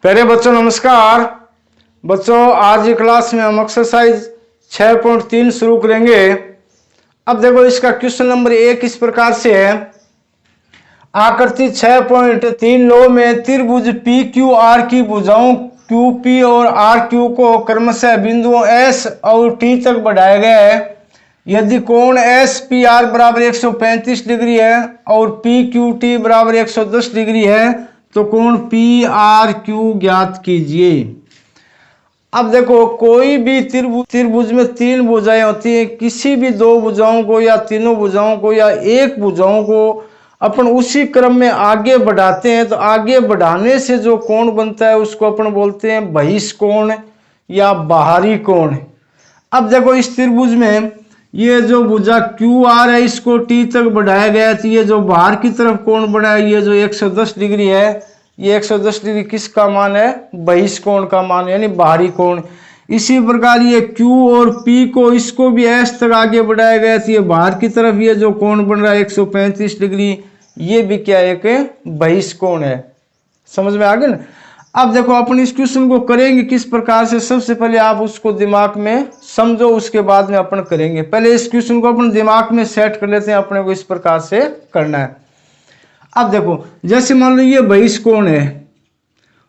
प्यारे बच्चों नमस्कार। बच्चों आज की क्लास में हम एक्सरसाइज 6.3 शुरू करेंगे। अब देखो इसका क्वेश्चन नंबर 1 इस प्रकार से है। आकृति 6.3 लो में त्रिभुज पी क्यू आर की भुजाओं क्यू पी और आर क्यू को क्रमशः बिंदुओं एस और टी तक बढ़ाया गया है। यदि कोण एस पी आर बराबर 135 डिग्री है और पी क्यू टी बराबर 110 डिग्री है तो कोण पी आर क्यू ज्ञात कीजिए। अब देखो कोई भी त्रिभुज में तीन भुजाएं होती हैं। किसी भी दो भुजाओं को या तीनों भुजाओं को या एक भुजाओं को अपन उसी क्रम में आगे बढ़ाते हैं तो आगे बढ़ाने से जो कोण बनता है उसको अपन बोलते हैं बहिष्कोण या बाहरी कोण। अब देखो इस त्रिभुज में ये जो भुजा क्यू आर है इसको टी तक बढ़ाया गया तो ये जो बाहर की तरफ कोण बना है ये जो 110 डिग्री है, ये 110 डिग्री किसका मान है? बहिष्कोण का मान यानी बाहरी कोण। इसी प्रकार ये Q और P को इसको भी S तक आगे बढ़ाया गया तो ये बाहर की तरफ ये जो कोण बन रहा है 135 डिग्री ये भी क्या एक बहिष्कोण है। समझ में आ गया ना। अब देखो अपन इस क्वेश्चन को करेंगे किस प्रकार से। सबसे पहले आप उसको दिमाग में समझो, उसके बाद में अपन करेंगे। पहले इस क्वेश्चन को अपन दिमाग में सेट कर लेते हैं। अपने को इस प्रकार से करना है। अब देखो जैसे मान लो ये बहिष्कोण है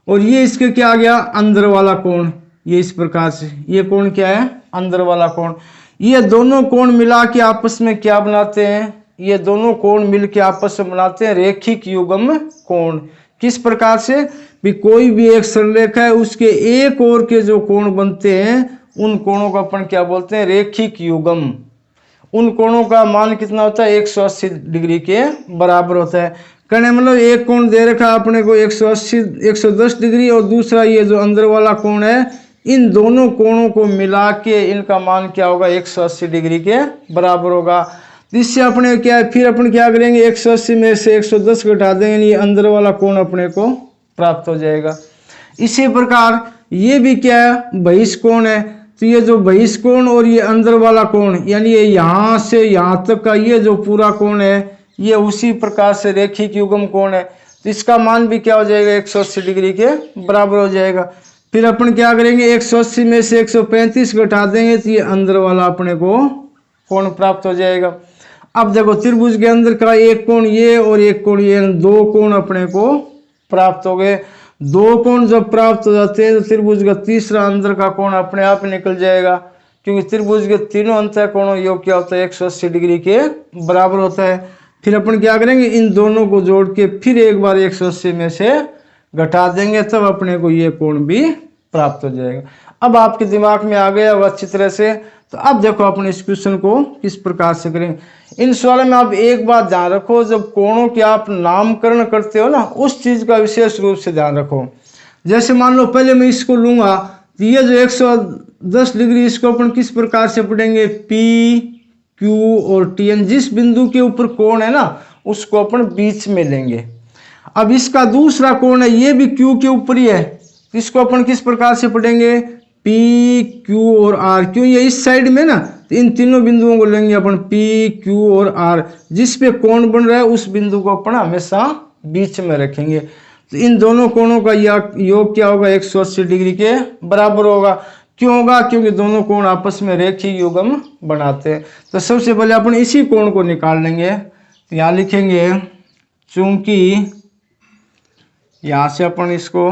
और ये इसके क्या आ गया? अंदर वाला कोण। ये इस प्रकार से ये कोण क्या है? अंदर वाला कोण। ये दोनों कोण मिला के आपस में क्या बनाते हैं? ये दोनों कोण मिल के आपस में बनाते हैं रेखिक युग्म कोण। किस प्रकार से? भी कोई भी एक सरलरेखा है उसके एक ओर के जो कोण बनते हैं उन कोणों का अपन क्या बोलते हैं? रेखिक युग्म। उन कोणों का मान कितना होता है? 180 डिग्री के बराबर होता है। कहने मतलब एक कोण दे रखा है अपने को 110 डिग्री और दूसरा ये जो अंदर वाला कोण है, इन दोनों कोणों को मिला के इनका मान क्या होगा? 180 डिग्री के बराबर होगा। इससे अपने क्या है, फिर अपन क्या करेंगे? 180 में से 110 घटा देंगे, ये अंदर वाला कोण अपने को प्राप्त हो जाएगा। इसी प्रकार ये भी क्या है? बहिष्कोण है। तो ये जो बहिष्कोण और ये अंदर वाला कोण यानी ये यहाँ से यहाँ तक का ये जो पूरा कोण है ये उसी प्रकार से रेखिक युग्म कोण है। तो इसका मान भी क्या हो जाएगा? 180 डिग्री के बराबर हो जाएगा। फिर अपन क्या करेंगे? 180 में से 135 घटा देंगे तो ये अंदर वाला अपने को कोण प्राप्त हो जाएगा। अब देखो त्रिभुज के अंदर का एक कोण ये और एक कोण ये, दो कोण अपने को प्राप्त हो गए। दो कोण जब प्राप्त हो जाते हैं तो त्रिभुज का तीसरा अंदर का कोण अपने आप निकल जाएगा, क्योंकि त्रिभुज के तीनों अंतर कोणों योग क्या होता है? 180 डिग्री के बराबर होता है। फिर अपन क्या करेंगे? इन दोनों को जोड़ के फिर एक बार 180 में से घटा देंगे तब अपने को ये कोण भी प्राप्त हो जाएगा। अब आपके दिमाग में आ गया वो अच्छी तरह से। तो अब देखो अपन इस क्वेश्चन को किस प्रकार से करें। इन सवालों में आप एक बात ध्यान रखो, जब कोणों के आप नामकरण करते हो ना उस चीज का विशेष रूप से ध्यान रखो। जैसे मान लो पहले मैं इसको लूंगा तो ये जो 110 डिग्री इसको अपन किस प्रकार से पढ़ेंगे? पी क्यू और टी, जिस बिंदु के ऊपर कोण है ना उसको अपन बीच में लेंगे। अब इसका दूसरा कोण है ये भी क्यू के ऊपर ही है, इसको अपन किस प्रकार से पढ़ेंगे? पी क्यू और आर। क्यों ये इस साइड में ना, तो इन तीनों बिंदुओं को लेंगे अपन पी क्यू और आर। जिस पे कोण बन रहा है उस बिंदु को अपन हमेशा बीच में रखेंगे। तो इन दोनों कोणों का योग क्या होगा? 180 डिग्री के बराबर होगा। क्यों होगा? क्योंकि दोनों कोण आपस में रेखीय युग्म बनाते हैं। तो सबसे पहले अपन इसी कोण को निकाल लेंगे। तो यहाँ लिखेंगे चूंकि, यहाँ से अपन इसको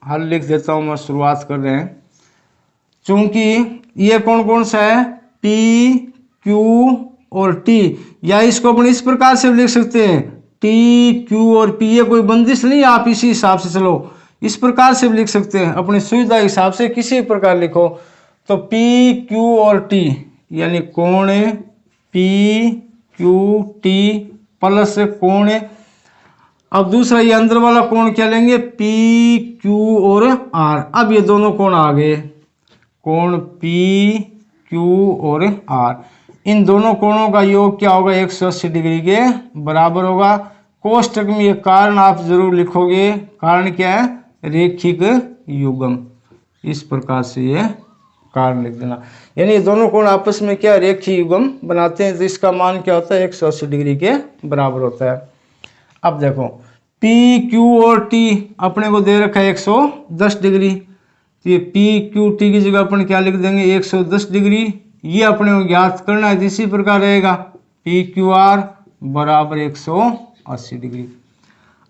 हल लिख देता हूं, मैं शुरुआत कर रहे हैं। चूंकि ये कोण कौन सा है? पी क्यू और टी, या इसको अपन इस प्रकार से लिख सकते हैं टी क्यू और पी। ये कोई बंदिश नहीं, आप इसी हिसाब से चलो, इस प्रकार से भी लिख सकते हैं अपनी सुविधा के हिसाब से, किसी प्रकार लिखो। तो पी क्यू और टी यानी कोण पी क्यू टी प्लस कोण। अब दूसरा ये अंदर वाला कोण क्या लेंगे? पी क्यू और आर। अब ये दोनों कोण आ गए, कोण पी क्यू और आर। इन दोनों कोणों का योग क्या होगा? 180 डिग्री के बराबर होगा। कोष्टक में ये कारण आप जरूर लिखोगे। कारण क्या है? रेखिक युग्म। इस प्रकार से ये कारण लिख देना। यानी ये दोनों कोण आपस में क्या? रेखिक युग्म बनाते हैं। तो इसका मान क्या होता है? 180 डिग्री के बराबर होता है। अब देखो P पी क्यू और टी अपने को दे रखा है 110 डिग्री, तो ये पी क्यू टी की जगह अपन क्या लिख देंगे 110 डिग्री। ये अपने को ज्ञात करना है, इसी प्रकार रहेगा पी क्यू आर बराबर 180 डिग्री।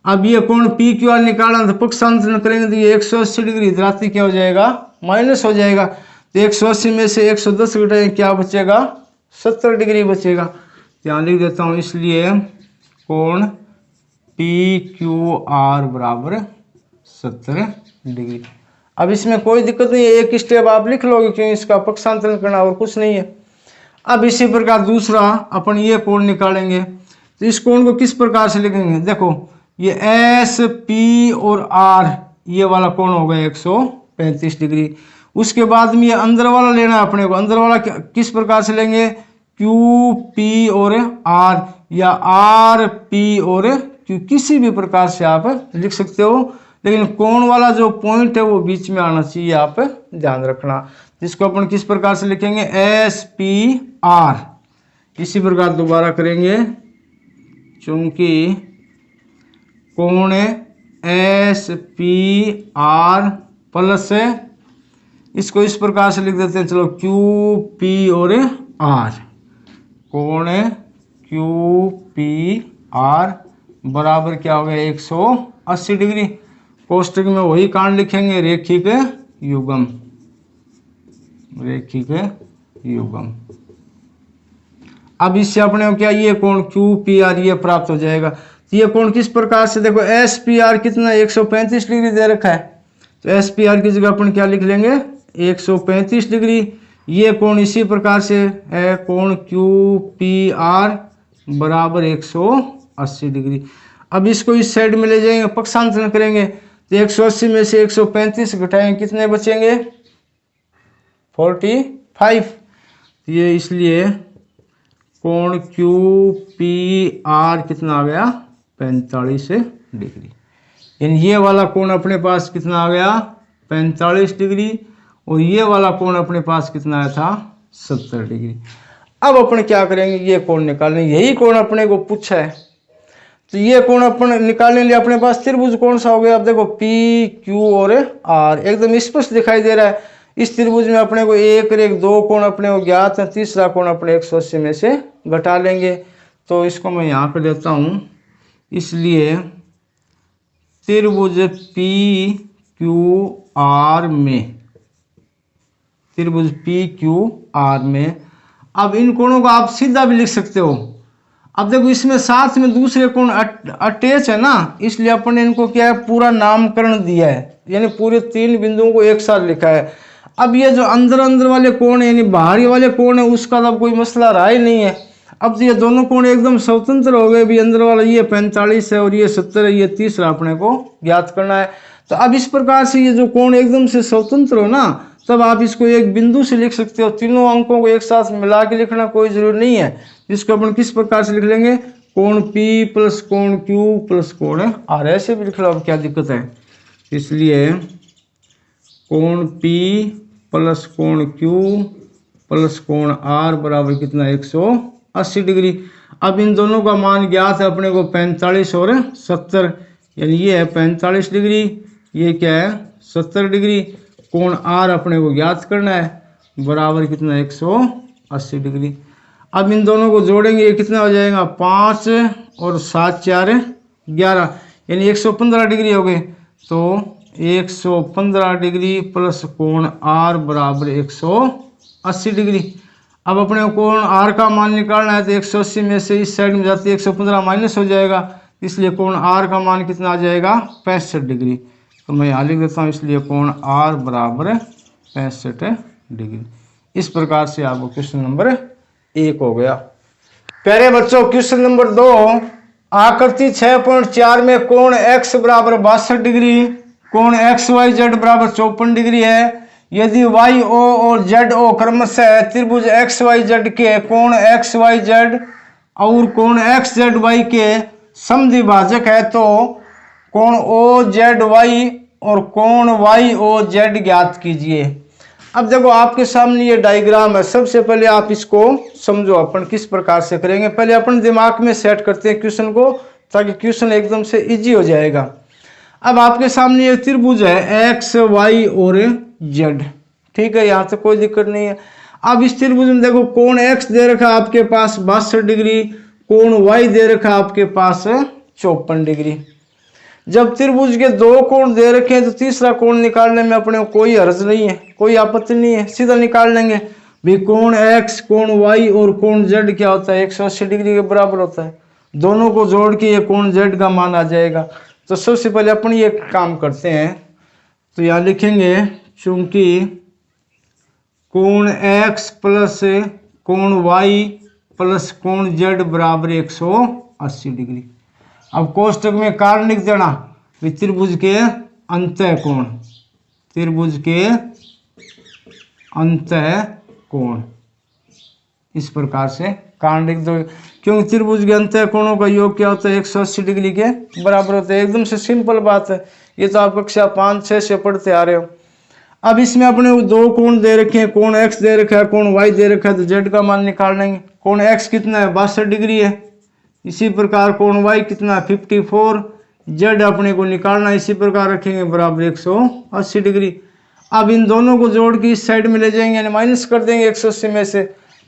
अब ये कोण पी क्यू आर निकालना, तो पक्षांतरण करेंगे तो ये 180 डिग्री इधराती क्या हो जाएगा माइनस हो जाएगा, तो 180 में से 110 घटाएंगे क्या बचेगा 70 डिग्री बचेगा। ध्यान लिख देता हूँ, इसलिए कोण पी क्यू आर बराबर 70 डिग्री। अब इसमें कोई दिक्कत नहीं है, एक स्टेप आप लिख लोगे क्यों, इसका पक्षांतरण करना और कुछ नहीं है। अब इसी प्रकार दूसरा अपन ये कोण निकालेंगे, तो इस कोण को किस प्रकार से लिखेंगे, देखो ये एस पी और आर ये वाला कोण हो गया 135 डिग्री। उसके बाद में ये अंदर वाला लेना है अपने को, अंदर वाला किस प्रकार से लेंगे क्यू पी और आर या आर पी और क्यू, किसी भी प्रकार से आप लिख सकते हो, लेकिन कोण वाला जो पॉइंट है वो बीच में आना चाहिए, आप ध्यान रखना। जिसको अपन किस प्रकार से लिखेंगे एस पी आर। इसी प्रकार दोबारा करेंगे, चूंकि कोण एस पी आर प्लस इसको इस प्रकार से लिख देते हैं, चलो क्यू पी और आर, कोण क्यू पी आर बराबर क्या हो गया 180 डिग्री। कोष्टक में वही कांड लिखेंगे रेखिक युग्म, रेखिक युग्म। अब इससे अपने को क्या ये कोण क्यू पी आर ये प्राप्त हो जाएगा। तो ये कोण किस प्रकार से, देखो एस पी आर कितना 135 डिग्री दे रखा है, तो एस पी आर की जगह अपन क्या लिख लेंगे 135 डिग्री। ये कोण इसी प्रकार से है कोण क्यू पी आर बराबर 180 डिग्री। अब इसको इस साइड में ले जाएंगे, पक्षांतरण करेंगे, तो 180 में से 135 घटाएंगे कितने बचेंगे 45। ये इसलिए कोण क्यू पी आर कितना आ गया 45 डिग्री। यानी ये वाला कोण अपने पास कितना आ गया 45 डिग्री, और ये वाला कोण अपने पास कितना आया था 70 डिग्री। अब अपन क्या करेंगे, ये कोण निकालने, यही कोण अपने को पूछा है, तो ये कोण अपन निकालने के लिए अपने पास त्रिभुज कौन सा हो गया, अब देखो पी क्यू और आर एकदम स्पष्ट दिखाई दे रहा है। इस त्रिभुज में अपने को एक और एक दो कोण अपने को ज्ञात है, तीसरा कोण अपने 180 में से घटा लेंगे, तो इसको मैं यहाँ पे लेता हूँ। इसलिए त्रिभुज पी क्यू आर में, त्रिभुज पी क्यू आर में, अब इन कोणों को आप सीधा भी लिख सकते हो। अब देखो इसमें साथ में दूसरे कोण अटैच है ना, इसलिए अपन ने इनको क्या है पूरा नामकरण दिया है, यानी पूरे 3 बिंदुओं को एक साथ लिखा है। अब ये जो अंदर अंदर वाले कोण है यानी बाहरी वाले कोण है उसका तो अब कोई मसला रहा ही नहीं है। अब तो ये दोनों कोण एकदम स्वतंत्र हो गए, भी अंदर वाला ये 45 है और ये 70 है, ये तीसरा अपने को ज्ञात करना है। तो अब इस प्रकार से ये जो कोण एकदम से स्वतंत्र हो ना, तब आप इसको एक बिंदु से लिख सकते हो, तीनों अंकों को एक साथ मिला के लिखना कोई जरूरी नहीं है। जिसको अपन किस प्रकार से लिख लेंगे कोण P प्लस कोण Q प्लस कोण R, ऐसे भी लिख लो, अब क्या दिक्कत है। इसलिए कोण P प्लस कोण Q प्लस कोण R बराबर कितना 180 डिग्री। अब इन दोनों का मान ज्ञात है अपने को 45 और 70, यानी ये है 45 डिग्री, ये क्या है 70 डिग्री। कोण R अपने को ज्ञात करना है, बराबर कितना 180 डिग्री। अब इन दोनों को जोड़ेंगे, ये कितना हो जाएगा 5 और 7 4 11, यानी 115 डिग्री हो गए। तो 115 डिग्री प्लस कोण R बराबर 180 डिग्री। अब अपने को कोण R का मान निकालना है, तो 180 में से इस साइड में जाती है 115 माइनस हो जाएगा, इसलिए कोण R का मान कितना आ जाएगा 65 डिग्री। तो मैं यहाँ लिख देता हूँ, इसलिए कोण R बराबर 65 डिग्री। इस प्रकार से आपको क्वेश्चन नंबर 1 हो गया। प्यारे बच्चों, क्वेश्चन नंबर 2, आकृति 6.4 में कोण x बराबर 62 डिग्री, कोण XYZ बराबर 54 डिग्री है। यदि YO और ZO क्रमशः त्रिभुज XYZ के कोण XYZ और कोण XZY के समद्विभाजक है, तो कोण OZY और कोण YOZ ज्ञात कीजिए। अब देखो आपके सामने ये डायग्राम है, सबसे पहले आप इसको समझो अपन किस प्रकार से करेंगे। पहले अपन दिमाग में सेट करते हैं क्वेश्चन को, ताकि क्वेश्चन एकदम से इजी हो जाएगा। अब आपके सामने ये त्रिभुज है एक्स वाई और जेड, ठीक है, यहाँ तक कोई दिक्कत नहीं है। अब इस त्रिभुज में देखो कोण एक्स दे रखा है आपके पास 62 डिग्री, कोण वाई दे रखा है आपके पास 54 डिग्री। जब त्रिभुज के दो कोण दे रखे हैं तो तीसरा कोण निकालने में अपने को कोई हर्ज नहीं है, कोई आपत्ति नहीं है, सीधा निकाल लेंगे। भी कोण एक्स, कोण वाई और कोण जेड क्या होता है 180 डिग्री के बराबर होता है। दोनों को जोड़ के ये कोण जेड का मान आ जाएगा। तो सबसे पहले अपन ये काम करते हैं, तो यहाँ लिखेंगे चूंकि कोण x प्लस कोण y प्लस कोण z बराबर 180 डिग्री। अब कोष्टक में कारण लिख देना, त्रिभुज के अंतः कोण, त्रिभुज के अंतः कोण, इस प्रकार से कारण लिख दो, क्योंकि त्रिभुज के अंतः कोणों का योग क्या होता है 180 डिग्री के बराबर होता है। एकदम से सिंपल बात है, ये तो आप कक्षा 5-6 से पढ़ते आ रहे हो। अब इसमें अपने दो कोण दे रखे हैं, कोण x दे रखा है, कोण y दे रखा है, तो z का मान निकाल लेंगे। कोण x कितना है 62 डिग्री है, इसी प्रकार कोण y कितना है 54, z अपने को निकालना इसी प्रकार रखेंगे बराबर 180 डिग्री। अब इन दोनों को जोड़ के इस साइड में ले जाएंगे यानी माइनस कर देंगे 180 में से,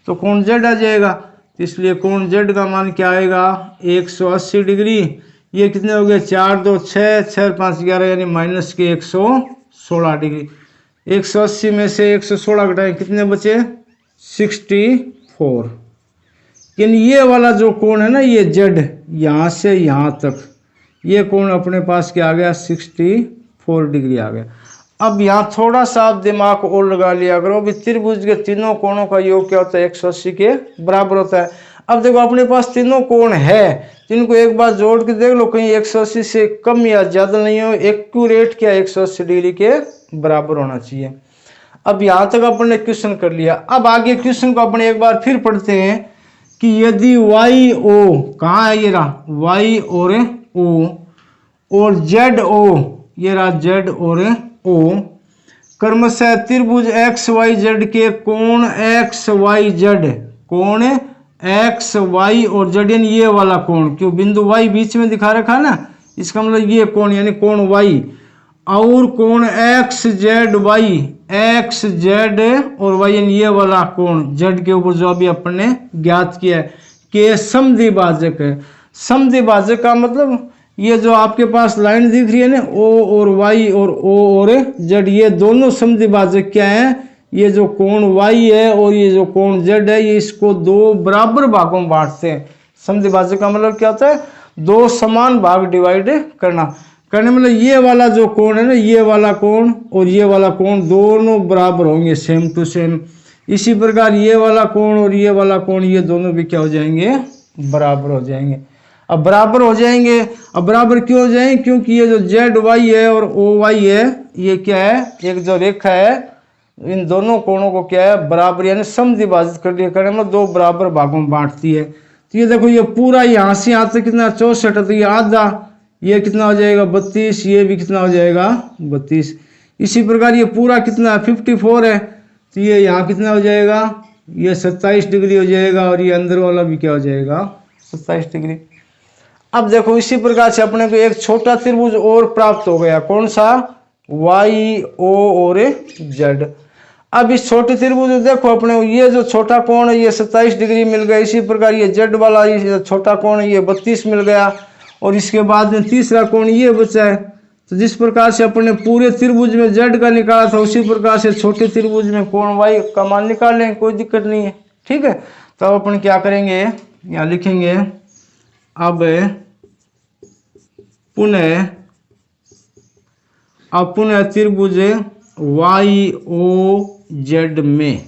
तो कोण z आ जाएगा। इसलिए कोण z का मान क्या आएगा 180 डिग्री। ये कितने हो गए 4 2 6 6 5 11 यानी माइनस के 116 डिग्री। 180 में से 116 घटाएं कितने बचे 64। यानी ये वाला जो कोण है ना ये z यहाँ से यहाँ तक, ये कोण अपने पास क्या आ गया 64 डिग्री आ गया। अब यहाँ थोड़ा सा आप दिमाग और लगा लिया करो, भी त्रिभुज के तीनों कोणों का योग क्या होता है 180 के बराबर होता है। अब देखो अपने पास तीनों कोण है, जिनको एक बार जोड़ के देख लो कहीं 180 से कम या ज्यादा नहीं हो, एक्यूरेट क्या 180 डिग्री के बराबर होना चाहिए। अब यहाँ तक अपन ने क्वेश्चन कर लिया। अब आगे क्वेश्चन को अपन एक बार फिर पढ़ते हैं कि यदि वाई ओ, कहाँ है ये रहा वाई और ओ, और जेड ओ, ये रहा जेड और ओ, क्रमशः त्रिभुज एक्स वाई जेड के कोण एक्स वाई जेड, कोण एक्स वाई और जेड यानी ये वाला कोण, क्यों बिंदु वाई बीच में दिखा रखा है ना, इसका मतलब ये कोण यानी कोण वाई, और कोण X Z Y, X Z और वाई यानी ये वाला कोण जेड के ऊपर जो अभी अपन ने ज्ञात किया है के समद्विभाजक है। समद्विभाजक का मतलब ये जो आपके पास लाइन दिख रही है ना ओ और वाई और ओ और जेड, ये दोनों समद्विभाजक क्या है, ये जो कोण वाई है और ये जो कोण जेड है, ये इसको दो बराबर भागों में बांटते हैं। समद्विभाजक का मतलब क्या होता है दो समान भाग डिवाइड करने मतलब ये वाला जो कोण है ना, ये वाला कोण और ये वाला कोण दोनों बराबर होंगे सेम टू सेम। इसी प्रकार ये वाला कोण और ये वाला कोण ये दोनों भी क्या हो जाएंगे बराबर हो जाएंगे। अब बराबर हो जाएंगे, अब बराबर क्यों हो जाएंगे, क्योंकि ये जो जेड वाई है और ओ वाई है ये क्या है एक जो रेखा है इन दोनों कोणों को क्या है बराबर यानी समद्विभाजित कर दिया, करने में दो बराबर भागों में बांटती है। तो ये देखो ये पूरा यहाँ से यहाँ तक कितना 64 है, तो ये आधा ये कितना हो जाएगा 32, ये भी कितना हो जाएगा 32। इसी प्रकार ये पूरा कितना है 54 है, तो ये यहाँ कितना हो जाएगा ये 27 डिग्री हो जाएगा, और ये अंदर वाला भी क्या हो जाएगा 27 डिग्री। अब देखो इसी प्रकार से अपने को एक छोटा त्रिभुज और प्राप्त हो गया, कौन सा वाई ओ और जेड। अब इस छोटे त्रिभुज देखो अपने ये जो छोटा कोण है ये 27 डिग्री मिल गया, इसी प्रकार ये जेड वाला ये छोटा कोण है ये 32 मिल गया, और इसके बाद में तीसरा कोण ये बचा है। तो जिस प्रकार से अपने पूरे त्रिभुज में जेड का निकाला था उसी प्रकार से छोटे त्रिभुज में कोण वाई का मान निकाल लेंगे, कोई दिक्कत नहीं है, ठीक है। तो अब अपन क्या करेंगे यहाँ लिखेंगे अब पुनः त्रिभुज वाई ओ जेड में,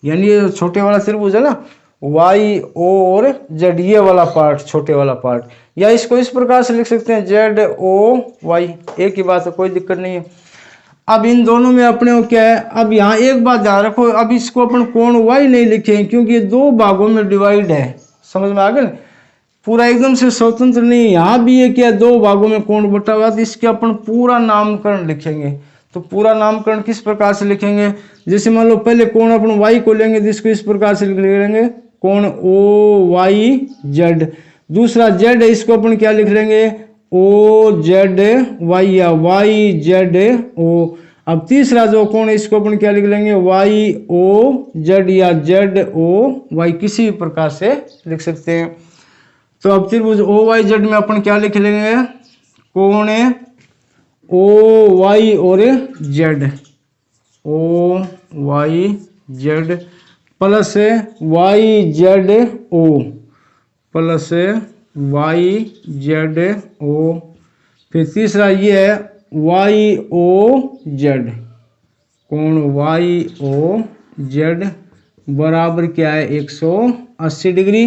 यानी ये छोटे वाला त्रिभुज है ना वाई ओ और जेड ये वाला पार्ट छोटे वाला पार्ट, या इसको इस प्रकार से लिख सकते हैं जेड ओ वाई, एक ही बात है कोई दिक्कत नहीं है। अब इन दोनों में अपने को क्या है, अब यहाँ एक बात ध्यान रखो, अब इसको अपन कोण वाई नहीं लिखेंगे क्योंकि ये दो भागों में डिवाइड है, समझ में आ गया ना, पूरा एकदम से स्वतंत्र नहीं। यहाँ भी ये क्या दो भागों में कोण बटा हुआ, तो इसके अपन पूरा नामकरण लिखेंगे। तो पूरा नामकरण किस प्रकार से लिखेंगे, जैसे मान लो पहले कोण अपन वाई को लेंगे तो इसको इस प्रकार से लिख लेंगे कोण ओ वाई जेड, दूसरा जेड है, इसको अपन क्या लिख लेंगे, ओ जेड वाई या वाई जेड ओ। अब तीसरा जो कोण है इसको अपन क्या लिख लेंगे, वाई ओ जेड या जेड ओ वाई, किसी भी प्रकार से लिख सकते हैं। तो अब त्रिभुज ओ वाई जेड में अपन क्या लिख लेंगे, कोण ओ वाई और Z, O Y Z plus Y Z O, plus Y Z O. फिर तीसरा ये है वाई ओ जेड, कोण वाई ओ जेड बराबर क्या है 180 डिग्री।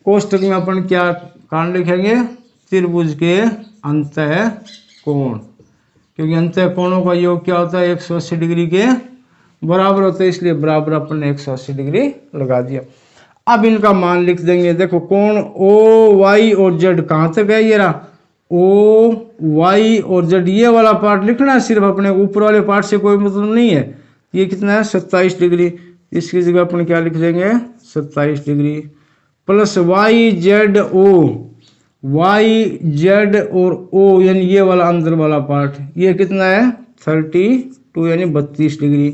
कोष्टक में अपन क्या कारण लिखेंगे, त्रिभुज के अंतः कोण, क्योंकि अंतः कोणों का योग क्या होता है 180 डिग्री के बराबर होता है, इसलिए बराबर अपन ने 180 डिग्री लगा दिया। अब इनका मान लिख देंगे। देखो कोण ओ वाई और जेड कहाँ तक है, ये रहा ओ वाई और जेड, ये वाला पार्ट लिखना है सिर्फ, अपने ऊपर वाले पार्ट से कोई मतलब नहीं है। ये कितना है 27 डिग्री, इसकी जगह अपन क्या लिख देंगे 27 degree plus Y Z O, Y Z और ओ यानी ये वाला अंदर वाला पार्ट, ये कितना है 32 यानी 32 डिग्री।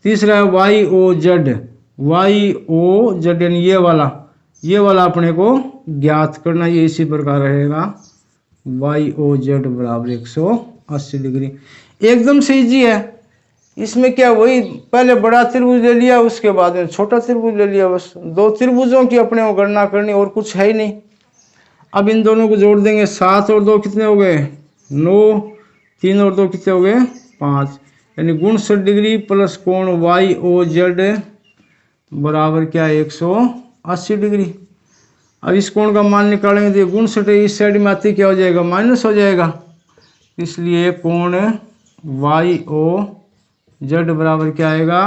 तीसरा है Y O Z, Y O Z यानी ये वाला अपने को ज्ञात करना, ये इसी प्रकार रहेगा वाई ओ जेड बराबर 180 डिग्री। एकदम से इजी है। इसमें क्या, वही पहले बड़ा त्रिभुज ले लिया, उसके बाद में छोटा त्रिभुज ले लिया, बस दो त्रिभुजों की अपने को गणना करनी, और कुछ है ही नहीं। अब इन दोनों को जोड़ देंगे, 7 और 2 कितने हो गए 9, 3 और 2 कितने हो गए 5, यानी 69 डिग्री प्लस कोण वाई ओ जेड बराबर क्या है 180 डिग्री। अब इस कोण का मान निकालेंगे तो 69 इस साइड में आते क्या हो जाएगा, माइनस हो जाएगा, इसलिए कोण वाई ओ जेड बराबर क्या आएगा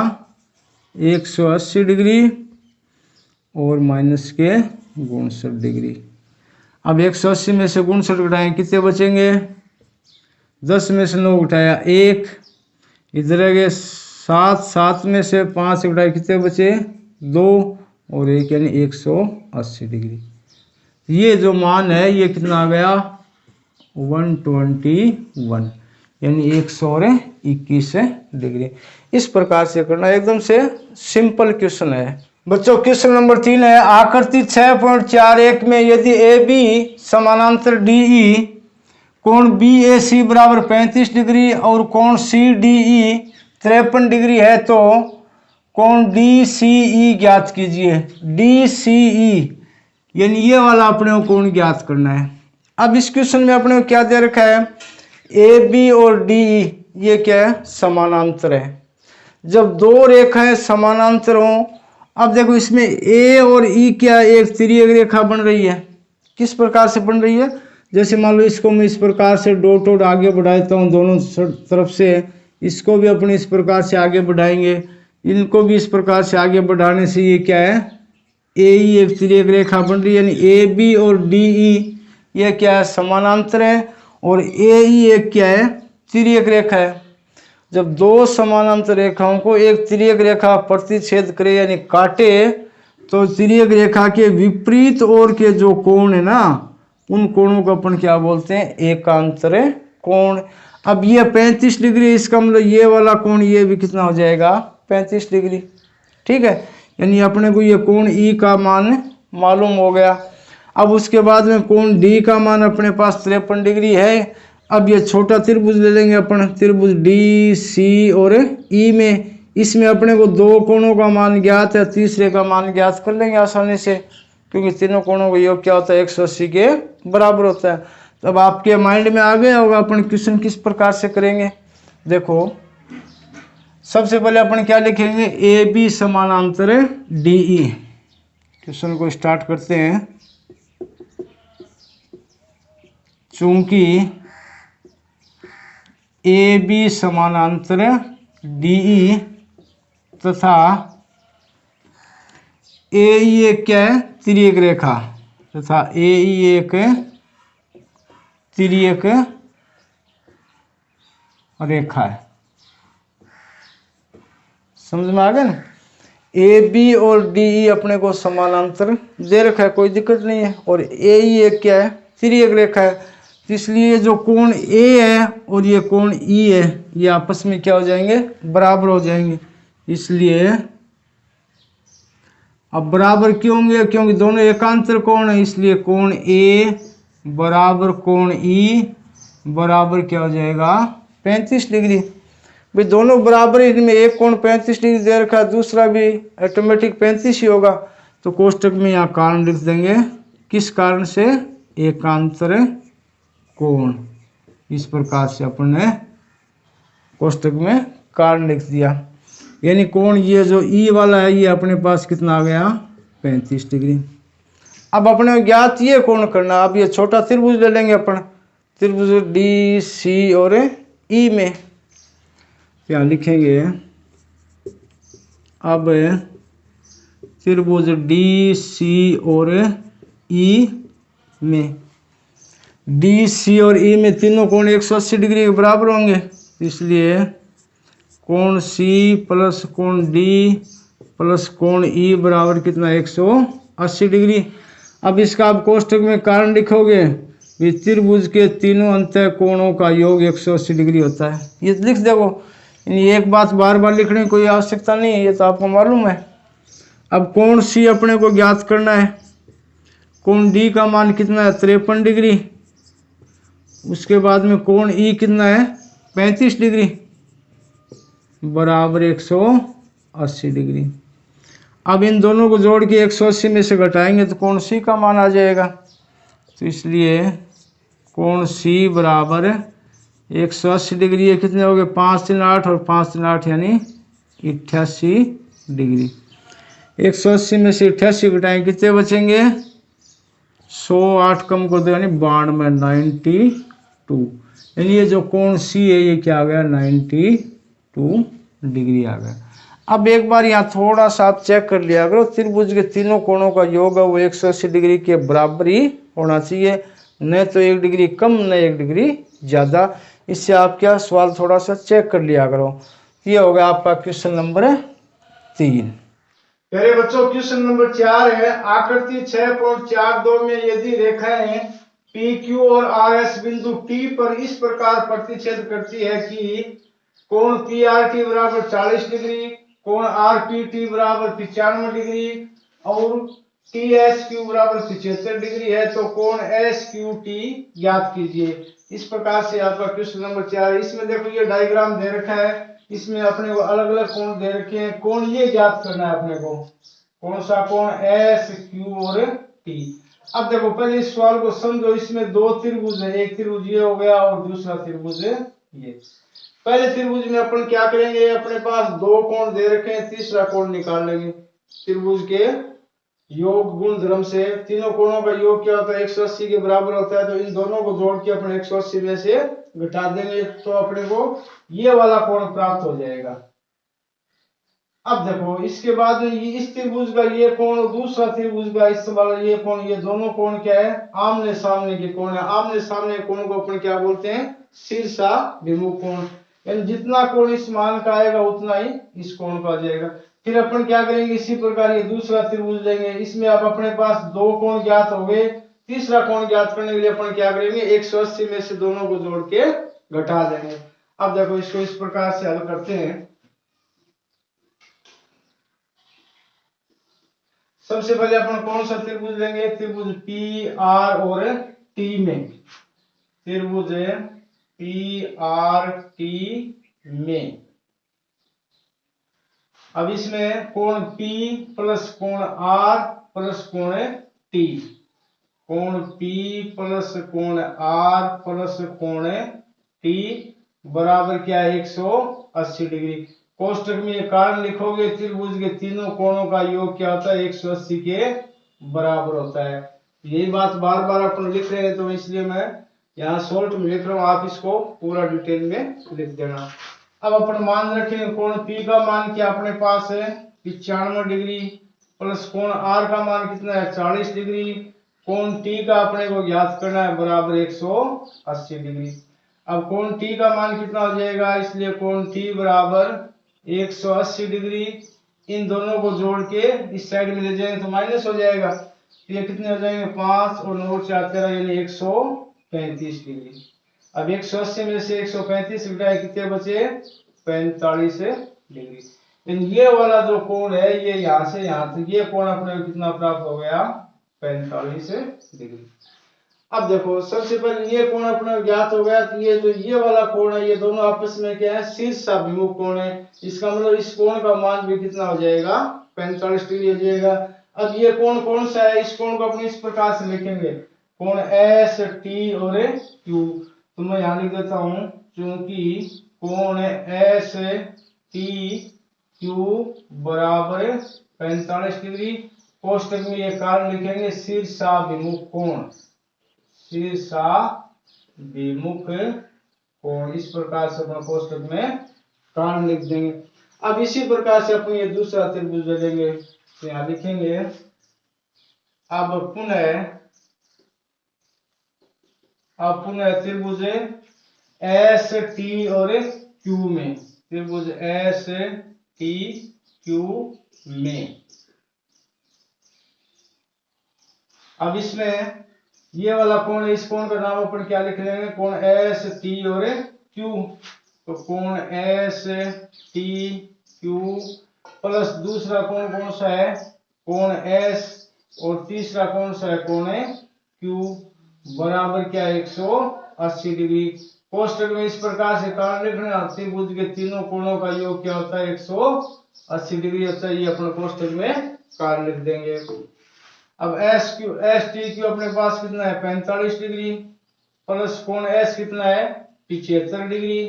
180 डिग्री और माइनस के 69 डिग्री। अब 180 में से 69 घटाएं कितने बचेंगे, 10 में से 9 घटाया 1, इधर आ गए 7, 7 में से 5 घटाए कितने बचे 2 और 1 यानी 180 डिग्री। ये जो मान है ये कितना आ गया 121 यानी 121 डिग्री। इस प्रकार से करना, एकदम से सिंपल क्वेश्चन है बच्चों। क्वेश्चन नंबर 3 है, आकृति 6.41 में यदि ए बी समानांतर डी ई, कोण बी ए सी बराबर 35 डिग्री और कोण सी डी ई 53 डिग्री है, तो कोण डी सी ई ज्ञात कीजिए। डी सी ई यानी ये वाला अपने को कोण ज्ञात करना है। अब इस क्वेश्चन में अपने को क्या दे रखा है, ए बी और डी ई ये क्या है समानांतर है। जब दो रेखाएं समानांतर हों, अब देखो इसमें ए और ई क्या एक तिर्यक रेखा बन रही है। किस प्रकार से बन रही है, जैसे मान लो इसको मैं इस प्रकार से डॉट डॉट आगे बढ़ाता हूँ दोनों तरफ से, इसको भी अपने इस प्रकार से आगे बढ़ाएंगे, इनको भी इस प्रकार से आगे बढ़ाने से ये क्या है ए ई एक तिर्यक रेखा बन रही है, यानी ए बी और डी ई ये क्या है समानांतर है, और ए ई एक क्या है तिर्यक रेखा है। जब दो समानांतर रेखाओं को एक तिर्यक रेखा प्रतिच्छेद करे यानी काटे, तो तिर्यक रेखा के विपरीत ओर के जो कोण है ना, उन कोणों को अपन क्या बोलते हैं एकांतर कोण। अब ये 35 डिग्री, इसका मतलब ये वाला कोण ये भी कितना हो जाएगा 35 डिग्री, ठीक है। यानी अपने को ये कोण ई का मान मालूम हो गया। अब उसके बाद में कोण डी का मान अपने पास 53 डिग्री है। अब ये छोटा त्रिभुज ले लेंगे अपन, त्रिभुज डी सी और ई में, इसमें अपने को दो कोणों का मान ज्ञात है, तीसरे का मान ज्ञात कर लेंगे आसानी से, क्योंकि तीनों कोणों का योग क्या होता है 180 के बराबर होता है। तो अब आपके माइंड में आ गया होगा अपन क्वेश्चन किस प्रकार से करेंगे। देखो सबसे पहले अपन क्या लिखेंगे, ए बी समानांतर डी ई। क्वेश्चन को स्टार्ट करते हैं। चूंकि ए बी समानांतर डी ई तथा ए ई एक क्या है तिर्यक रेखा, तथा ए ई एक तिर्यक रेखा है। समझ में आ गया ना। ए बी और डी ई अपने को समानांतर दे रखा है, कोई दिक्कत नहीं है। और ए ई एक क्या है, तिर्यक रेखा है, तो इसलिए जो कोण ए है और ये कोण ई है ये आपस में क्या हो जाएंगे, बराबर हो जाएंगे। इसलिए अब बराबर क्यों होंगे, क्योंकि दोनों एकांतर कोण है, इसलिए कोण ए बराबर कोण ई बराबर क्या हो जाएगा, 35 डिग्री। भाई दोनों बराबर, इनमें एक कोण 35 डिग्री दे रखा है, दूसरा भी ऑटोमेटिक 35 ही होगा। तो कोष्टक में यहाँ कारण लिख देंगे, किस कारण से, एकांतर कोण। इस प्रकार से अपन ने कोष्टक में कारण लिख दिया। यानी कोण ये जो ई वाला है ये अपने पास कितना आ गया, 35 डिग्री। अब अपने ज्ञात ये कोण करना, अब ये छोटा त्रिभुज ले लेंगे अपन, त्रिभुज डी सी और ई में क्या लिखेंगे, अब त्रिभुज डी सी और ई में, डी सी और ई में तीनों कोण 180 डिग्री के बराबर होंगे, इसलिए कोण सी प्लस कोण डी प्लस कोण ई बराबर कितना, 180 डिग्री। अब इसका आप कोष्टक में कारण लिखोगे, त्रिभुज के तीनों अंतः कोणों का योग 180 डिग्री होता है, ये लिख देखो। एक बात बार बार लिखने की कोई आवश्यकता नहीं है, ये तो आपको मालूम है। अब कोण सी अपने को ज्ञात करना है, कोण डी का मान कितना है, 53 डिग्री। उसके बाद में कोण ई कितना है, 35 डिग्री बराबर 180 डिग्री। अब इन दोनों को जोड़ के 180 में से घटाएंगे तो कोण सी का मान आ जाएगा। तो इसलिए कोण सी बराबर 180 डिग्री है, कितने हो गए, 5 3 8 और 5 3 8 यानी 88 डिग्री। 180 में से 88 घटाएंगे कितने बचेंगे, 108 कम कर दो यानी 92, 92। यानी ये जो कोण सी है ये क्या आ गया, 92 डिग्री आ गया। अब एक बार यहाँ थोड़ा सा आप चेक कर लिया करो, त्रिभुज के तीनों कोणों का योग है वो 180 डिग्री के बराबर ही होना चाहिए, न तो 1 डिग्री कम न 1 डिग्री ज़्यादा। इससे आप क्या सवाल थोड़ा सा चेक कर लिया करो। ये हो गया आपका क्वेश्चन नंबर 3। पहले बच्चों क्वेश्चन नंबर 4 है, आकृति 6.42 में यदि रेखाएं पी क्यू और आर एस बिंदु टी पर इस प्रकार प्रतिच्छेद करती है कि कोण पी आर टी बराबर 40 डिग्री, कोण आर पी टी बराबर 95 डिग्री और टी एस क्यू बराबर 75 डिग्री है, तो कोण एस क्यू टी ज्ञात कीजिए। इस प्रकार से आपका क्वेश्चन नंबर 4 है। इसमें देखो ये डायग्राम दे रखा है, इसमें अपने को अलग अलग कोण दे रखे हैं, कोण ये ज्ञात करना है अपने को, कौन सा कोण, एस क्यू और टी। अब देखो पहले इस सवाल को समझो, इसमें दो त्रिभुज है, एक त्रिभुज ये हो गया और दूसरा त्रिभुज है ये। पहले त्रिभुज में अपन क्या करेंगे, अपने पास दो कोण दे रखे हैं, तीसरा कोण निकाल लेंगे। त्रिभुज के योग गुण धर्म से तीनों कोणों का योग क्या होता है, 180 के बराबर होता है, तो इन दोनों को जोड़ के अपने 180 में से घटा देंगे तो अपने को ये वाला कोण प्राप्त हो जाएगा। अब देखो इसके बाद ये इस त्रिभुज का ये कोण और दूसरा त्रिभुज का इस वाला ये कोण, ये दोनों कोण क्या है, आमने सामने के कोण है। आमने सामने कोण को अपन क्या बोलते हैं, शीर्षाभिमुख कोण। यानी जितना कोण इस मान का आएगा उतना ही इस कोण का आ जाएगा। फिर अपन क्या करेंगे, इसी प्रकार ये दूसरा त्रिभुज लेंगे, इसमें अब अपने पास दो कोण ज्ञात हो गए, तीसरा कोण ज्ञात करने के लिए अपन क्या करेंगे, 180 में से दोनों को जोड़ के घटा देंगे। अब देखो इसको इस प्रकार से हल करते हैं। सबसे पहले अपन कौन सा त्रिभुज लेंगे, त्रिभुज पी आर और टी में, त्रिभुज पी आर टी में। अब इसमें कोण P प्लस कोण R प्लस कोण T, कोण P प्लस कोण R प्लस कोण T बराबर क्या है, 180 डिग्री। कोष्टक में ये कारण लिखोगे, त्रिभुज के तीनों कोणों का योग क्या होता है, 180 के बराबर होता है। यही बात बार बार अपन लिख रहे हैं तो इसलिए मैं यहाँ शॉर्ट में लिख रहा हूँ, आप इसको पूरा डिटेल में लिख देना। अब अपन मान रखेंगे कोण P का मान क्या अपने पास है, 95 डिग्री प्लस कोण R का मान कितना है, 40 डिग्री, कोण T का अपने को ज्ञात करना है बराबर 180 डिग्री। अब कोण T का मान कितना हो जाएगा, इसलिए कोण T बराबर 180 डिग्री इन दोनों को जोड़ के इस साइड में ले जाएंगे तो माइनस हो जाएगा। तो ये कितने हो जाएंगे 5 और 9 4 13 यानी 135 डिग्री। अब 180 में से 135 घटाए कितने बचे 45 डिग्री। ये वाला जो कोण है ये यहाँ से यहाँ तक ये कोण अपने को कितना प्राप्त हो गया 45 डिग्री। अब देखो सबसे पहले ये कोण अपना ज्ञात हो गया। तो ये जो ये वाला कोण है ये दोनों आपस में क्या है शीर्षाभिमुख कोण है। इसका मतलब इस कोण का मान भी कितना हो जाएगा 45 डिग्री हो जाएगा। अब ये कोण कौन सा है, इस कोण को अपने इस प्रकार से लिखेंगे कोण एस टी और क्यू। तो मैं यहाँ लिख देता हूं क्योंकि कोण एस टी क्यू बराबर 45 डिग्री। कोष्टक में ये कारण लिखेंगे शीर्षाभिमुख कोण, शीर्षाभिमुख कोण। इस प्रकार से अपने कोष्टक में कारण लिख देंगे। अब इसी प्रकार से अपन ये दूसरा त्रिभुज लेंगे तो यहां लिखेंगे अब पुनः त्रिभुज एस टी और क्यू में, त्रिभुज एस टी क्यू में। अब इसमें ये वाला कोण है, इस कोण का नाम अपन क्या लिख लेंगे कोण एस टी और क्यू। तो कोण एस टी क्यू प्लस दूसरा कोण कौन सा है कोण एस और तीसरा कौन सा है कोण क्यू बराबर क्या 180 डिग्री। कोष्टक में इस प्रकार से कारण लिखना त्रिभुज के तीनों कोणों का योग क्या होता है 180 डिग्री होता है। ये अपने कोष्टक में कारण लिख देंगे। अब एस टी क्यू अपने पास कितना है 45 डिग्री प्लस कोण एस कितना है 75 डिग्री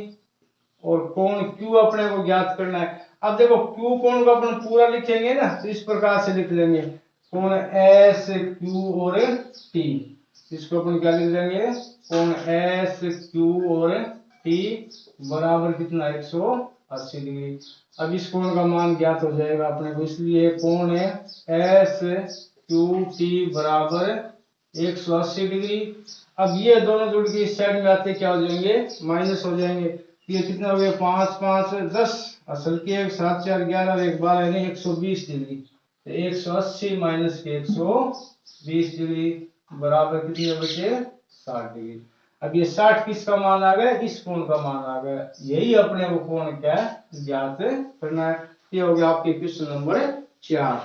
और कोण क्यू अपने को ज्ञात करना है। अब देखो क्यू कोण को अपन पूरा लिखेंगे ना तो इस प्रकार से लिख लेंगे कोण एस क्यू और टी। इसको अपन क्या लिख देंगे कोण एस क्यू और टी बराबर कितना 180 डिग्री। अब इस कोण का मान ज्ञात हो जाएगा अपने को, इसलिए कोण एस क्यू टी बराबर 180 डिग्री। अब ये दोनों जुड़ के इस साइड में आते क्या हो जाएंगे माइनस हो जाएंगे। ये कितना हो गया 5 5 10 असल के 7 4 11 और 1 12 यानी 120 डिग्री। तो 180 माइनस के 120 डिग्री बराबर कितने बचे 60 डिग्री। अब ये 60 किसका मान आ गया इस कोण का मान आ गया। यही अपने को कोण क्या है ज्ञात करना है। ये हो गया आपके क्वेश्चन नंबर 4।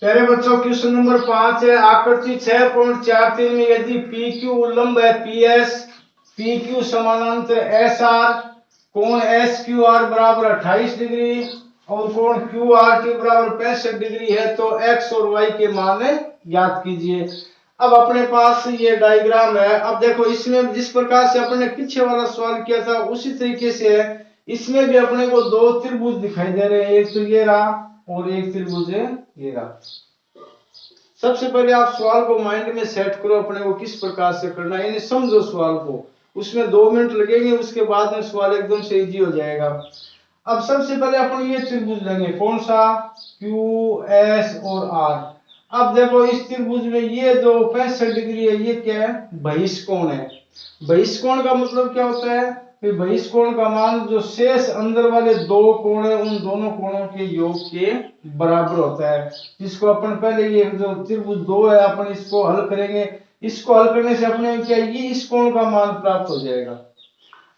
प्यारे बच्चों क्वेश्चन नंबर 5 है आकृति 6.43 में यदि पी क्यू उल्लंब है पी एस, पी क्यू समानांतर एस आर, कोण एस क्यू आर बराबर 28 डिग्री और कोण क्यू आर टी बराबर 65 डिग्री है तो एक्स और वाई के मान ज्ञात कीजिए। अब अपने पास ये डायग्राम है। अब देखो इसमें जिस प्रकार से अपने पीछे वाला सवाल किया था उसी तरीके से है। इसमें भी अपने को दो त्रिभुज दिखाई दे रहे हैं, एक तो ये रहा और एक त्रिभुज ये रहा। सबसे पहले आप सवाल को माइंड में सेट करो अपने को किस प्रकार से करना है, यानी समझो सवाल को। उसमें 2 मिनट लगेंगे, उसके बाद में सवाल एकदम से इजी हो जाएगा। अब सबसे पहले अपन ये त्रिभुज लेंगे कौन सा क्यू एस और आर। अब देखो इस त्रिभुज में ये जो 65 डिग्री है ये क्या है बहिष्कोण है। बहिष्कोण का मतलब क्या होता है कि बहिष्कोण का मान जो शेष अंदर वाले दो कोण है उन दोनों कोणों के योग के बराबर होता है। जिसको अपन पहले ये जो त्रिभुज 2 है अपन इसको हल करेंगे। इसको हल करने से अपने क्या ये इस कोण का मान प्राप्त हो जाएगा।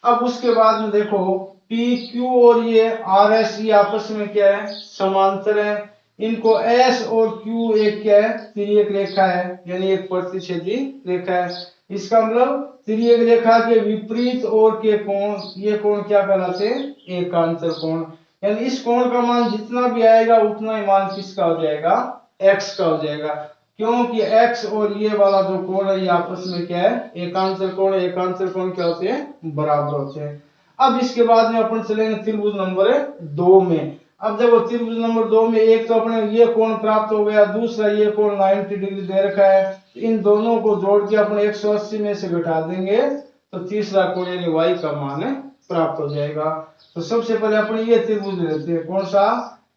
अब उसके बाद में देखो पी क्यू और ये आर एस ये आपस में क्या है समांतर है। इनको एस और क्यू एक क्या है तिर्यक रेखा है यानी एक प्रतिच्छेदी रेखा है। इसका मतलब तिर्यक रेखा के विपरीत और के कोण ये कोण क्या कहलाते हैं एकांतर कोण। यानी इस कोण का मान जितना भी आएगा उतना ही मान किसका हो जाएगा एक्स का हो जाएगा, क्योंकि x और ये वाला जो कोण है ये आपस में क्या है एकांतर कोण। एकांतर कोण क्या होते हैं बराबर होते हैं। अब इसके बाद में अपन चलेंगे त्रिभुज नंबर 2 में। अब देखो त्रिभुज नंबर 2 में एक तो अपने ये कोण प्राप्त हो गया, दूसरा ये कोण 90 डिग्री दे रखा है। इन दोनों को जोड़ के अपने 180 में से घटा देंगे तो तीसरा कोण यानी y का मान प्राप्त हो जाएगा। तो सबसे पहले अपने ये त्रिभुज लेते हैं कौन सा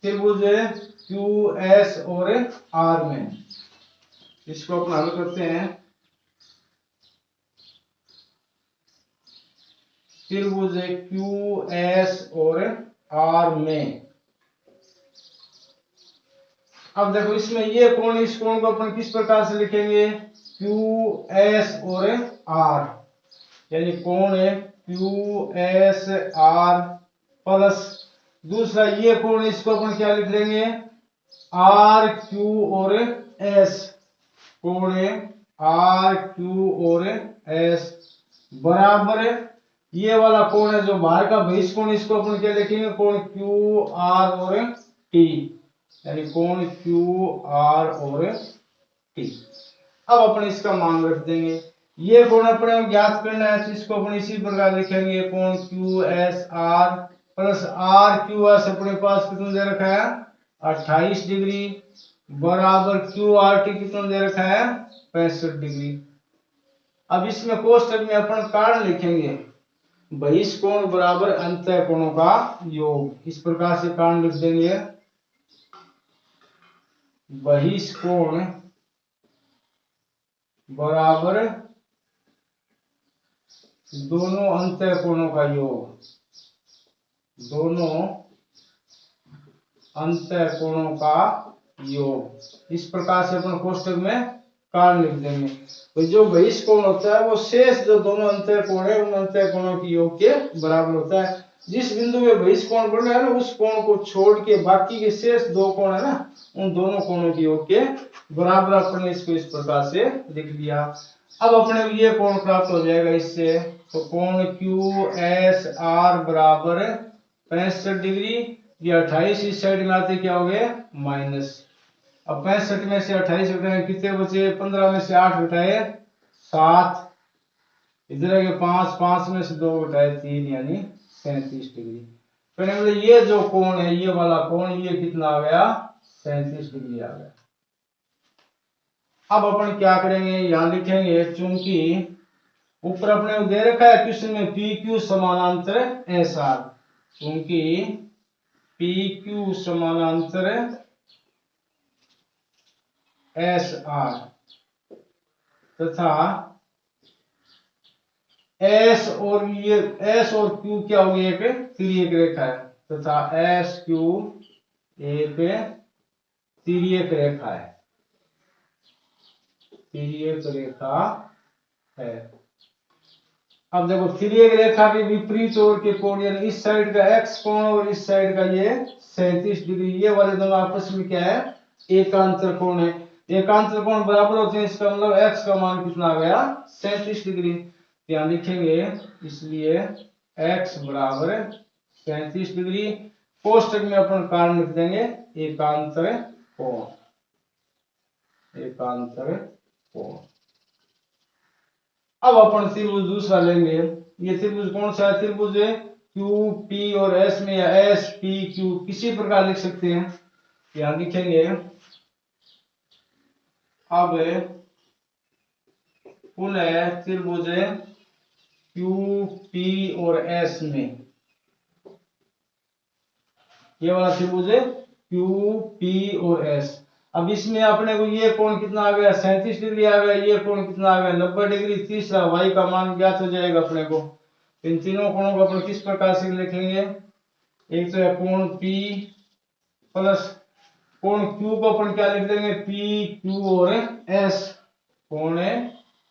त्रिभुज क्यू एस और आर में। इसको अपन हल करते हैं। त्रिभुज क्यू एस और आर में अब देखो इसमें ये कोण, इस कोण को अपन किस प्रकार से लिखेंगे, क्यू एस और आर, यानी कोण है क्यू एस आर प्लस दूसरा ये कोण, इसको अपन क्या लिख लेंगे, आर क्यू और एस, कोण है आर क्यू और एस बराबर ये वाला कोण है जो बाहर का बहिष कोण, इसको अपन क्या लिखेंगे, कोण क्यू आर और टी, यानी कोण क्यू आर और टी। अब अपन इसका मान रख देंगे, ये कोण अपने ज्ञात करना है तो इसको अपन इसी प्रकार लिखेंगे, कोण Q S R plus R Q S अपने पास कितना दे रखा है 28 डिग्री बराबर क्यू आर टी कितना दे रखा है 65 डिग्री। अब इसमें कोष्टक में अपन कारण लिखेंगे, बहिष कोण बराबर अंतः कोणों का योग, इस प्रकार से कारण लिख देंगे, बहिष कोण बराबर दोनों अंतः कोणों का योग, दोनों अंतः कोणों का योग, इस प्रकार से अपन कोष्टक में कारण लिख देंगे। तो जो बहिष कोण होता है वो शेष जो दोनों अंतः कोण है उन अंतः कोणों के योग के बराबर होता है। जिस बिंदु में बहिष कोण बन रहा है ना उस कोण को छोड़ के बाकी के शेष दो कोण है ना उन दोनों कोणों के योग के बराबर अपन इसको इस प्रकार से लिख लिया। अब अपने ये कोण प्राप्त हो जाएगा इससे, तो कोण क्यू एस आर बराबर 65 डिग्री, ये 28 इस साइड में आते क्या हो गए माइनस, अब 65 में से 28 घटाए कितने बचे, 15 में से 8 घटाए 7, इधर आगे 5, 5 में से 2 घटाए 3 यानी 37 डिग्री। कहने मतलब ये जो कोण है ये वाला कोण ये कितना आ गया 37 डिग्री आ गया। अब अपन क्या करेंगे, यहां लिखेंगे चूंकि ऊपर अपने को दे रखा है क्वेश्चन में पी क्यू समानांतर एस आर, चूंकि पी क्यू समानांतर एस आर तथा एस और ये एस और क्यू क्या होगी एक तिर्यक रेखा है तथा एस क्यू एक तिर्यक रेखा है, तिर्यक रेखा है। अब देखो तिर्यक रेखा के विपरीत ओर के कोण यानी इस साइड का x कोण और इस साइड का ये 37 डिग्री, ये वाले दोनों आपस में क्या है एकांतर कोण है, एकांतर कोण बराबर होते हैं, इसका मतलब x का मान कितना आ गया 37 डिग्री, यहाँ लिखेंगे इसलिए x बराबर 37 डिग्री, कोष्टक में अपन कारण लिख देंगे एकांतर कोण, एकांतर कोण। अब अपन त्रिभुज दूसरा लेंगे, ये त्रिभुज कौन सा है, त्रिभुज क्यू पी और एस में या एस पी क्यू किसी प्रकार लिख सकते हैं, यहां लिखेंगे। अब पुनः त्रिभुज क्यू पी और एस में, ये वाला त्रिभुज क्यू पी और एस, अब इसमें अपने को ये कोण कितना आ गया 37 डिग्री आ गया, ये कोण कितना आ गया 90 डिग्री, तीसरा y का मान ज्ञात हो जाएगा अपने को। इन तीनों कोणों को अपन किस प्रकार से लिखेंगे, एक तो है कोण P प्लस कोण Q को अपन क्या लिख देंगे P Q और S, कोण है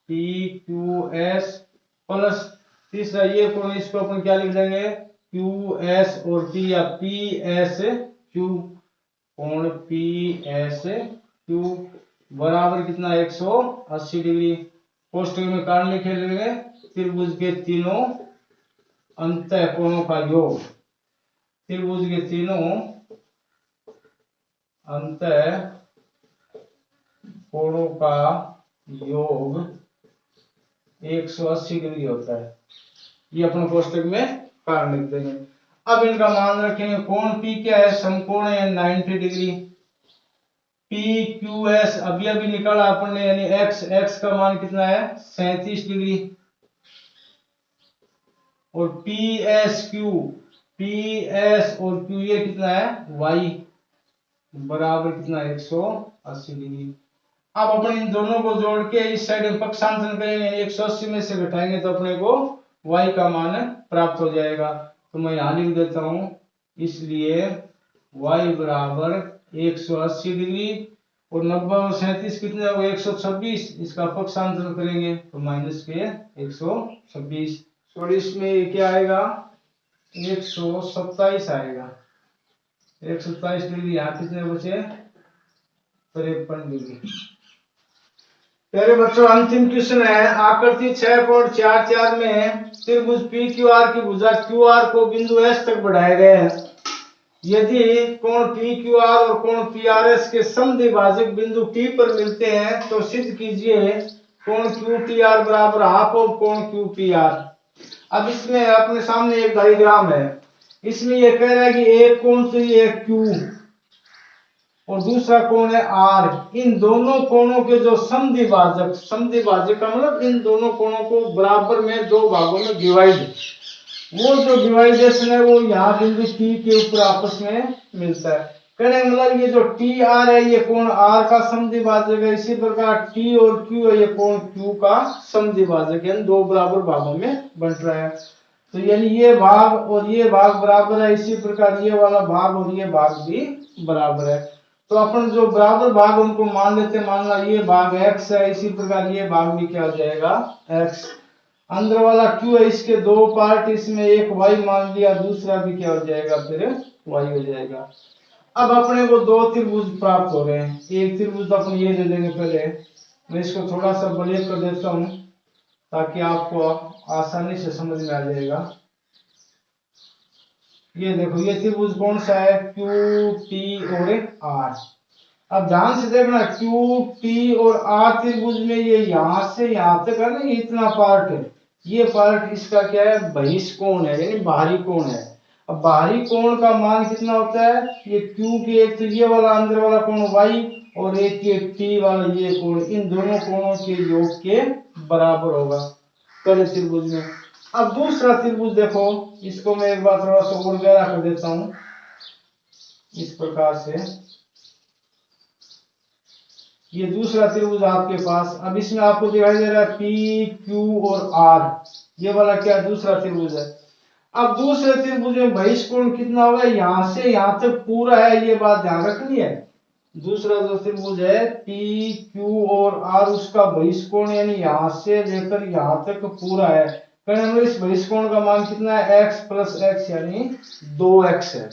P Q S प्लस तीसरा ये कोण इसको अपन क्या लिख देंगे Q S और T या P S Q, कोण पी एस क्यू बराबर कितना 180 डिग्री। कोष्टक में कारण लिखे लेंगे त्रिभुज के तीनों अंतः कोणों का योग, त्रिभुज के तीनों अंतः कोणों का योग 180 डिग्री होता है, ये अपन कोष्टक में कारण लिख देंगे। अब इनका मान रखेंगे, कोण P क्या है समकोण है 90 डिग्री, पी क्यू एस अभी अभी निकाला अपन ने यानी x का मान कितना है 37 डिग्री, और पी एस और क्यू ये कितना है y बराबर कितना 180 डिग्री। अब अपन इन दोनों को जोड़ के इस साइड में पक्षांतरण करेंगे यानी 180 में से घटाएंगे तो अपने को y का मान प्राप्त हो जाएगा, तो मैं यहां लिख देता हूं, इसलिए y बराबर 180 डिग्री, और 90 और 37 कितने हो, 126। इसका पक्षांतर करेंगे तो माइनस के 126, और इसमें क्या आएगा, 127 आएगा। 127 डिग्री, यहाँ कितने बचे, 53 डिग्री। पहले बच्चों अंतिम क्वेश्चन है, आकृति 6.44 में त्रिभुज पी क्यू आर की भुजा क्यू आर को बिंदु एस तक बढ़ाए गए हैं। यदि कोण पी क्यू आर और कोण पी आर एस के समद्विभाजक बिंदु टी पर मिलते हैं तो सिद्ध कीजिए कोण क्यू टी आर बराबर हाफ ऑफ कोण क्यू पी आर। अब इसमें अपने सामने एक डायग्राम है, इसमें यह कह रहा है कि एक कोण तो ये क्यू और दूसरा कोण है आर, इन दोनों कोणों के जो समद्विभाजक, समद्विभाजक का मतलब इन दोनों कोणों को बराबर में दो भागों में डिवाइड, वो जो डिवाइडेशन है वो यहाँ बिंदु टी के ऊपर आपस में मिलता है। कहने मतलब ये जो टी आर है ये कोण आर का समद्विभाजक है, इसी प्रकार टी और क्यू है ये कोण क्यू का समद्विभाजक है, दो बराबर भागों में बंट रहा है। तो यानी ये भाग और ये भाग बराबर है, इसी प्रकार ये वाला भाग और ये भाग भी बराबर है। तो अपन जो बराबर भाग उनको मान लेते हैं, मान ला ये भाग x है, इसी प्रकार ये भाग भी क्या हो जाएगा, x। अंदर वाला q है, इसके दो पार्ट, इसमें एक y मान लिया, दूसरा भी क्या हो जाएगा, फिर y हो जाएगा। अब अपने को दो त्रिभुज प्राप्त हो रहे हैं, एक त्रिभुज अपन ये दे देंगे। पहले मैं इसको थोड़ा सा ब्लैक कर देता हूं ताकि आपको आसानी से समझ में आ जाएगा। ये देखो ये त्रिभुज कौन सा है, क्यू टी और आर। अब ध्यान से देखना, क्यू टी और आर त्रिभुज में ये यहां से यहां तक है ना, ये इतना पार्ट है, ये पार्ट इसका क्या है, बहिष्कोण है, यानी बाहरी कोण है। अब बाहरी कोण का मान कितना होता है, ये क्यू के एक तो ये वाला अंदर वाला कोण y और एक ये टी वाला ये कोण, इन दोनों कोणों के योग के बराबर होगा पहले त्रिभुज में। अब दूसरा त्रिभुज देखो, इसको मैं एक बार थोड़ा सा और गहरा कर देता हूं इस प्रकार से। ये दूसरा त्रिभुज आपके पास, अब इसमें आपको दिखाई दे रहा है पी क्यू और आर, ये वाला क्या दूसरा त्रिभुज है। अब दूसरे त्रिभुज में बहिष्कोण कितना होगा, यहां से यहां तक पूरा है, ये बात ध्यान रखनी है। दूसरा जो त्रिभुज है पी क्यू और आर, उसका बहिष्कोण यानी यहां से लेकर यहां तक पूरा है। इस बहिष्कोण का मान कितना है, x प्लस एक्स यानी 2x है।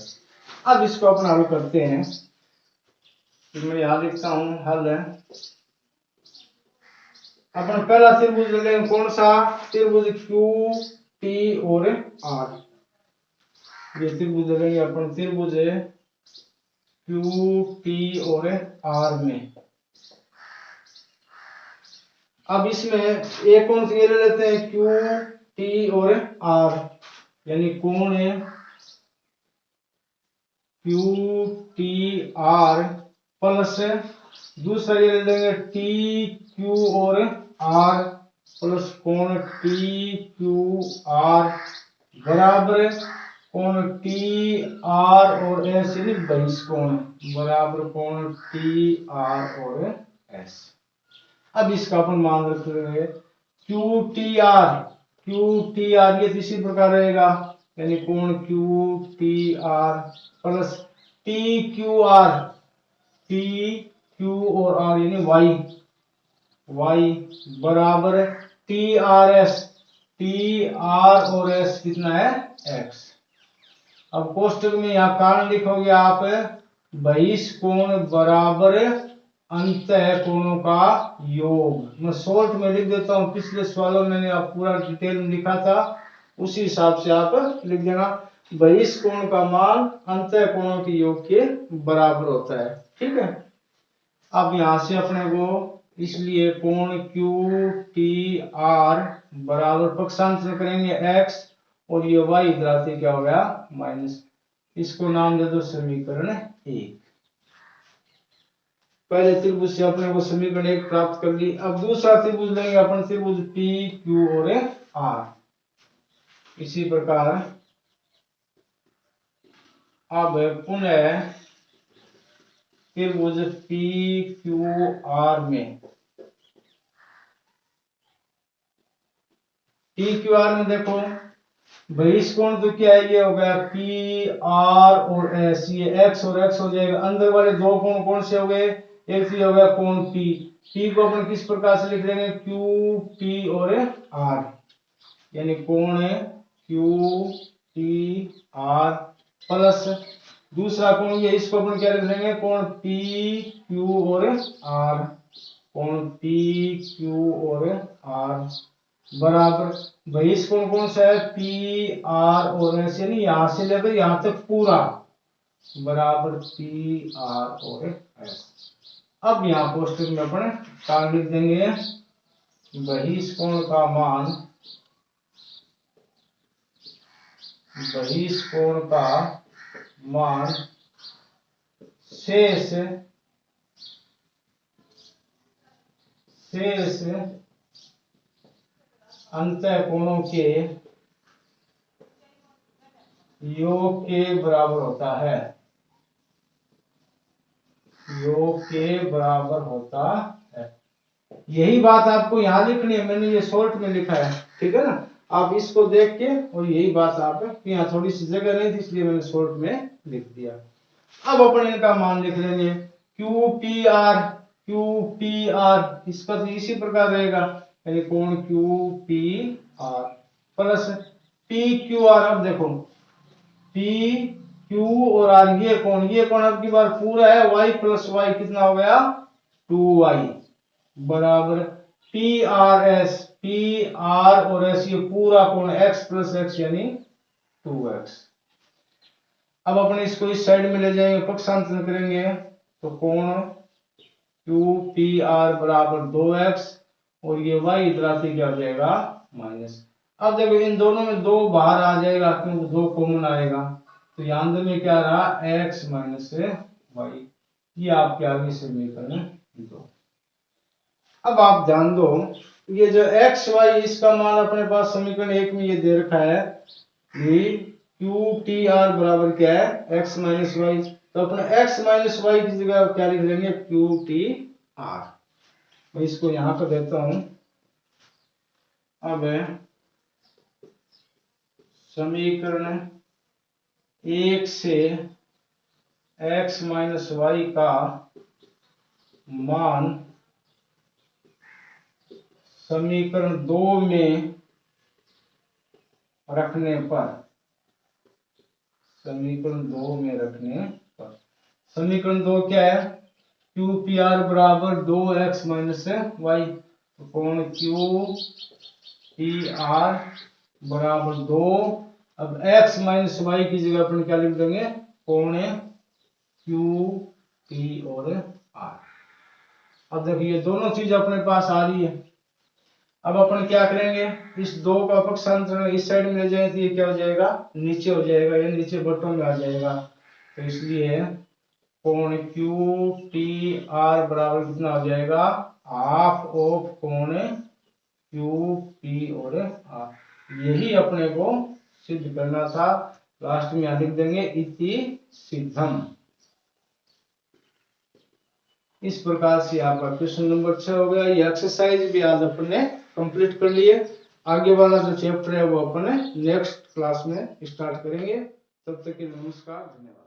अब इसको अपन हल करते हैं, तो मैं यहां लिखता हूं हल है। अपन पहला त्रिभुज लेंगे, कौन सा त्रिभुज, क्यू टी और आर। ये त्रिभुज लेंगे अपन, त्रिभुज है क्यू टी और आर में। अब इसमें एक कौन सी ले लेते हैं, क्यू टी और आर, यानी कोण है क्यू टी आर प्लस दूसरा ये ले लेंगे टी क्यू और आर प्लस कोण टी क्यू आर बराबर कोण टी आर और एस, यानी बहिष्कोण बराबर कोण टी आर और एस। अब इसका अपन मान रखेंगे क्यू टी आर, ये इसी प्रकार रहेगा, यानी कोण Q T R plus T Q और आर यानी वाई बराबर टी आर और एस कितना है, एक्स। अब कोष्टक में यहां कारण लिखोगे आप, बहिष्कोण बराबर अंतः कोणों का योग। मैं शॉर्ट में लिख देता हूं, पिछले सवालों में मैंने आप पूरा डिटेल में लिखा था, उसी हिसाब से आप लिख देना। बहिष्कोण का मान अंतः कोणों के योग के बराबर होता है, ठीक है। अब यहां से अपने को इसलिए कोण क्यू टी आर बराबर पक्षांतर करेंगे x, और ये y इधर आते क्या हो गया, माइनस। इसको नाम दे दो समीकरण 1। पहले त्रिभुज से अपने को समीकरण 1 प्राप्त कर ली। अब दूसरा त्रिभुज लेंगे अपन, त्रिभुज पी क्यू और आर। इसी प्रकार अब पुनः त्रिभुज पी क्यू आर में, पी क्यू आर में देखो बहिष कोण तो क्या है, ये हो गया पी आर और एस, ये एक्स और एक्स हो जाएगा। अंदर वाले दो कोण कौन से हो गए, एक तो ये हो गया कोण पी, पी को अपन किस प्रकार से लिख लेंगे, क्यू पी और आर, यानी कोण क्यू पी आर प्लस दूसरा कोण ये, इसको अपन क्या लिख लेंगे, कोण पी क्यू और आर, कोण पी क्यू और आर बराबर बहिष कोण कौन सा है, पी आर और एस, यानी यहां से लेकर यहां तक पूरा बराबर पी आर और एस। अब यहां कोष्टक में अपन कारण लिख देंगे, बहिष कोण का मान, बहिष कोण का मान शेष अंतः कोणों के योग के बराबर होता है, योग के बराबर होता है। यही बात आपको यहाँ लिखनी है, मैंने ये शॉर्ट में लिखा है, ठीक है ना, आप इसको देख के, और यही बात आप यहाँ थोड़ी सी जगह नहीं थी इसलिए मैंने शॉर्ट में लिख दिया। अब अपन इनका मान लिख लेंगे, क्यू पी आर इसका तो इसी प्रकार रहेगा, यानी कोण Q P R plus P Q R. अब देखो पी क्यू और आर, ये कोण अब की बार पूरा है, y प्लस वाई कितना हो गया, 2y बराबर पी आर और एस, ये पूरा कोण x प्लस एक्स यानी 2x। अब अपन इसको इस साइड में ले जाएंगे, पक्षांतर करेंगे तो कोण क्यू पी आर बराबर 2x और ये y इधर आते क्या हो जाएगा, माइनस। अब देखो इन दोनों में 2 बाहर आ जाएगा क्योंकि 2 कॉमन आएगा, तो यहाँ अंदर में क्या रहा, x माइनस वाई, ये आपके आगे समीकरण 2। अब आप ध्यान दो, ये जो x y इसका मान अपने पास समीकरण 1 में ये दे रखा है, ये क्यू टी आर बराबर क्या है, x माइनस वाई, तो अपने x माइनस वाई की जगह क्या लिख लेंगे, क्यू टी आर। मैं इसको यहां पर देता हूं। अब समीकरण 1 से x माइनस वाई का मान समीकरण 2 में रखने पर, समीकरण 2 में रखने पर, समीकरण 2 क्या है, क्यू पी आर बराबर 2x माइनस वाई, तो कोण क्यू पी आर बराबर 2, अब x माइनस वाई की जगह अपन क्या लिख देंगे, कोण क्यू पी और आर। अब देखिए दोनों चीज अपने पास आ रही है। अब अपन क्या करेंगे, इस 2 का पक्षांतर इस साइड में ले जाए तो ये क्या हो जाएगा, नीचे हो जाएगा, ये नीचे बटों में आ जाएगा, तो इसलिए कोण क्यू टी आर बराबर कितना हो जाएगा, हाफ ऑफ कोण क्यू पी और आर। यही अपने को सिद्ध करना था, लास्ट में यहां लिख देंगे इति सिद्धम। इस प्रकार से आपका क्वेश्चन नंबर 6 हो गया। ये एक्सरसाइज भी आज अपन ने कंप्लीट कर लिए। आगे वाला जो चैप्टर है वो अपन नेक्स्ट क्लास में स्टार्ट करेंगे। तब तक के नमस्कार, धन्यवाद।